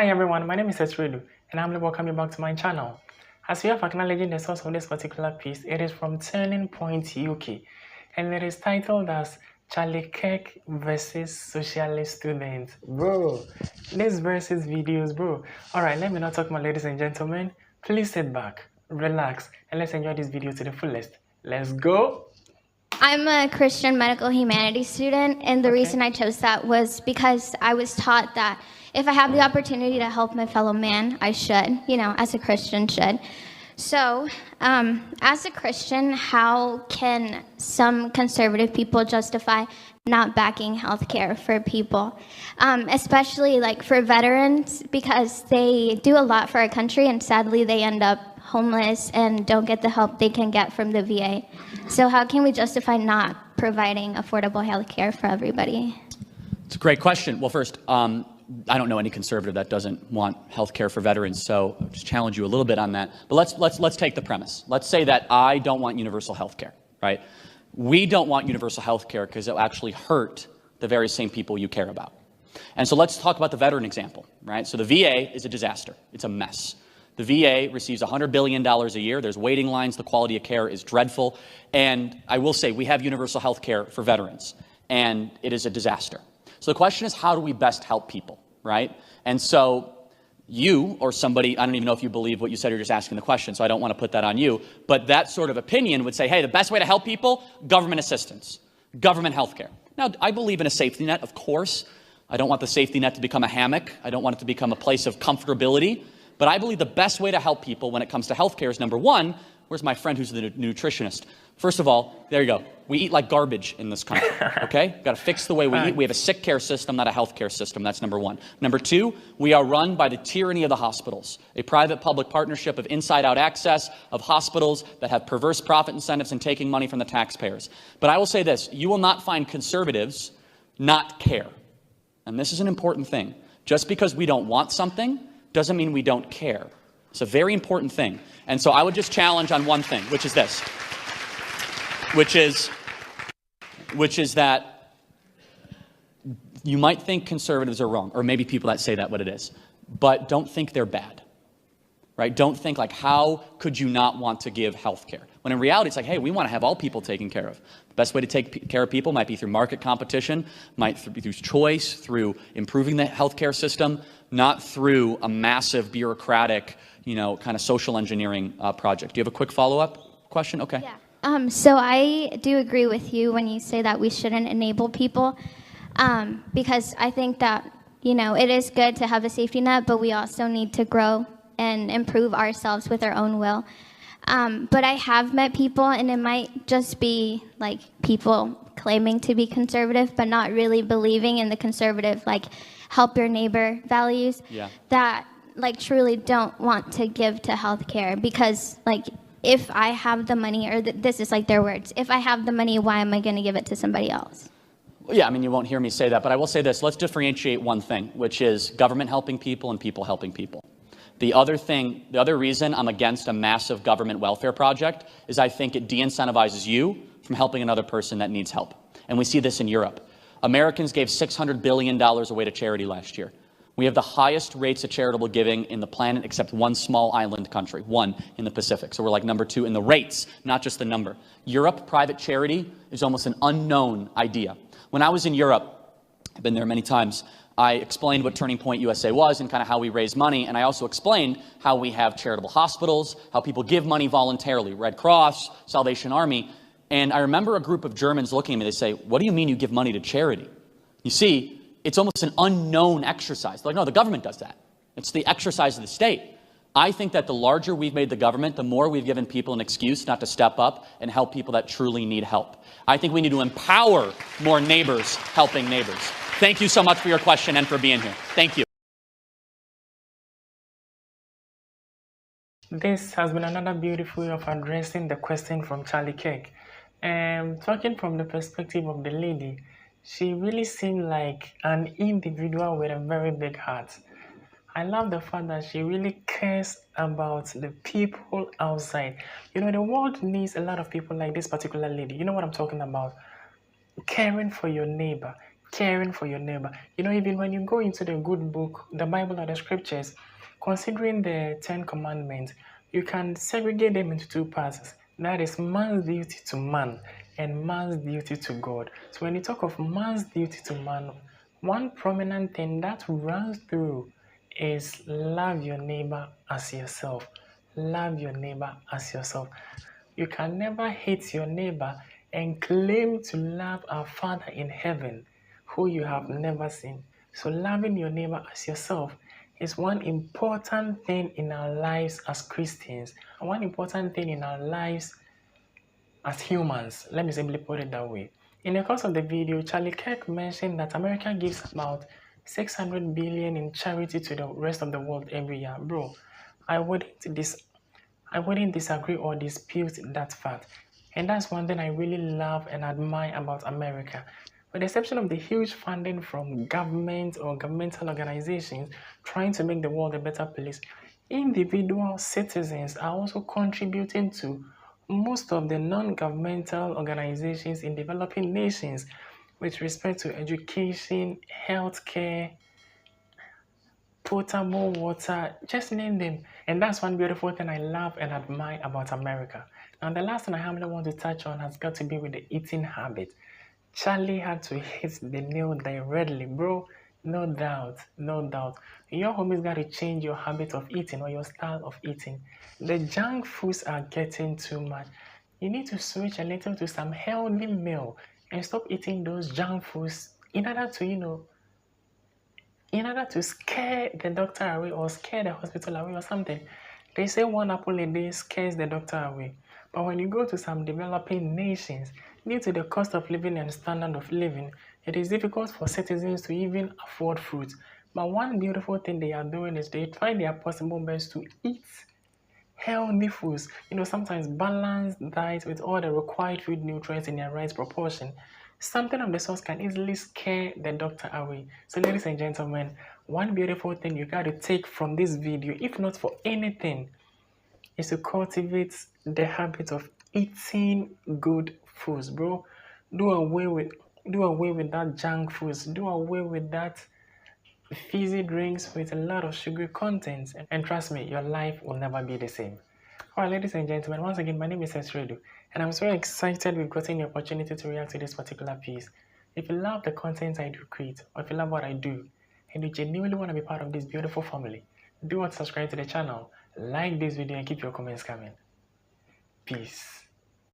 Hi everyone, my name is Esredu and I'm welcoming you back to my channel. As we have acknowledging the source of this particular piece, it is from Turning Point UK and it is titled as Charlie Kirk versus Socialist Students. Bro, this versus videos, bro. Alright, let me not talk more, ladies and gentlemen. Please sit back, relax, and let's enjoy this video to the fullest. Let's go! I'm a Christian medical humanities student, and the reason I chose that was because I was taught that if I have the opportunity to help my fellow man, I should, as a Christian should. So, as a Christian, how can some conservative people justify not backing healthcare for people, especially like for veterans, because they do a lot for our country, and sadly they end up homeless and don't get the help they can get from the VA. So how can we justify not providing affordable health care for everybody? It's a great question. Well, first, I don't know any conservative that doesn't want health care for veterans, so I'll just challenge you a little bit on that. But let's take the premise. Let's say that I don't want universal health care, right? We don't want universal health care because it'll actually hurt the very same people you care about. And so let's talk about the veteran example, right? So the VA is a disaster. It's a mess. The VA receives $100 billion a year. There's waiting lines. The quality of care is dreadful. And I will say we have universal health care for veterans, and it is a disaster. So the question is, how do we best help people, right? And so you or somebody, I don't even know if you believe what you said, you're just asking the question, so I don't want to put that on you, but that sort of opinion would say, hey, the best way to help people, government assistance, government health care. Now, I believe in a safety net, of course. I don't want the safety net to become a hammock. I don't want it to become a place of comfortability. But I believe the best way to help people when it comes to healthcare is, number one, where's my friend who's the nutritionist? First of all, there you go. We eat like garbage in this country, okay? Got to fix the way we eat. We have a sick care system, not a healthcare system. That's number one. Number two, we are run by the tyranny of the hospitals, a private-public partnership of inside-out access of hospitals that have perverse profit incentives and taking money from the taxpayers. But I will say this, you will not find conservatives not care. And this is an important thing. Just because we don't want something doesn't mean we don't care. It's a very important thing. And so I would just challenge on one thing, which is this, which is that you might think conservatives are wrong, or maybe people that say that what it is, but don't think they're bad, right? Don't think like, how could you not want to give health care? When in reality, it's like, hey, we want to have all people taken care of. The best way to take care of people might be through market competition, might be through choice, through improving the healthcare system, not through a massive bureaucratic, kind of social engineering project. Do you have a quick follow-up question? Okay. Yeah. So I do agree with you when you say that we shouldn't enable people, because I think that, it is good to have a safety net, but we also need to grow and improve ourselves with our own will. But I have met people, and it might just be like people claiming to be conservative, but not really believing in the conservative, like help your neighbor values, that like truly don't want to give to healthcare because like if I have the money, or this is like their words, if I have the money, why am I going to give it to somebody else? Well, yeah, I mean, you won't hear me say that, but I will say this. Let's differentiate one thing, which is government helping people and people helping people. The other reason I'm against a massive government welfare project is I think it de-incentivizes you from helping another person that needs help. And we see this in Europe. Americans gave $600 billion away to charity last year. We have the highest rates of charitable giving in the planet except one small island country, one in the Pacific. So we're like number 2 in the rates, not just the number. Europe, private charity is almost an unknown idea. When I was in Europe, I've been there many times, I explained what Turning Point USA was and kind of how we raise money, and I also explained how we have charitable hospitals, how people give money voluntarily, Red Cross, Salvation Army. And I remember a group of Germans looking at me, they say, what do you mean you give money to charity? You see, it's almost an unknown exercise. They're like, no, the government does that. It's the exercise of the state. I think that the larger we've made the government, the more we've given people an excuse not to step up and help people that truly need help. I think we need to empower more neighbors helping neighbors. Thank you so much for your question and for being here. Thank you. This has been another beautiful way of addressing the question from Charlie Kirk. Talking from the perspective of the lady, she really seemed like an individual with a very big heart. I love the fact that she really cares about the people outside. The world needs a lot of people like this particular lady. You know what I'm talking about? Caring for your neighbor, caring for your neighbor. You know, even when you go into the good book, the Bible or the scriptures, considering the 10 Commandments, you can segregate them into two parts. That is man's duty to man and man's duty to God. So when you talk of man's duty to man, one prominent thing that runs through is love your neighbor as yourself. Love your neighbor as yourself. You can never hate your neighbor and claim to love our Father in heaven, who you have never seen. So, loving your neighbor as yourself is one important thing in our lives as Christians, and one important thing in our lives as humans. Let me simply put it that way. In the course of the video, Charlie Kirk mentioned that America gives about 600 billion in charity to the rest of the world every year. Bro, I wouldn't dis I wouldn't disagree or dispute that fact. And that's one thing I really love and admire about America. With the exception of the huge funding from government or governmental organizations trying to make the world a better place, individual citizens are also contributing to most of the non-governmental organizations in developing nations with respect to education, healthcare, potable water, just name them. And that's one beautiful thing I love and admire about America. Now, the last thing I humbly want to touch on has got to be with the eating habit. Charlie had to hit the nail directly, bro. No doubt, no doubt. Your homies got to change your habit of eating or your style of eating. The junk foods are getting too much. You need to switch a little to some healthy meal and stop eating those junk foods in order to, scare the doctor away or scare the hospital away or something. They say one apple a day scares the doctor away. But when you go to some developing nations, due to the cost of living and standard of living, it is difficult for citizens to even afford fruit. But one beautiful thing they are doing is they try their possible best to eat healthy foods. Sometimes balanced diet with all the required food nutrients in their right proportion. Something of the sort can easily scare the doctor away. So, ladies and gentlemen, one beautiful thing you got to take from this video, if not for anything, is to cultivate the habit of eating good foods, bro. Do away with that junk foods. Do away with that fizzy drinks with a lot of sugar content, and trust me, your life will never be the same. Alright, ladies and gentlemen, once again, my name is Esredu, and I'm so excited we've gotten the opportunity to react to this particular piece. If you love the content I do create, or if you love what I do, and you genuinely want to be part of this beautiful family, do not subscribe to the channel, like this video, and keep your comments coming. Peace.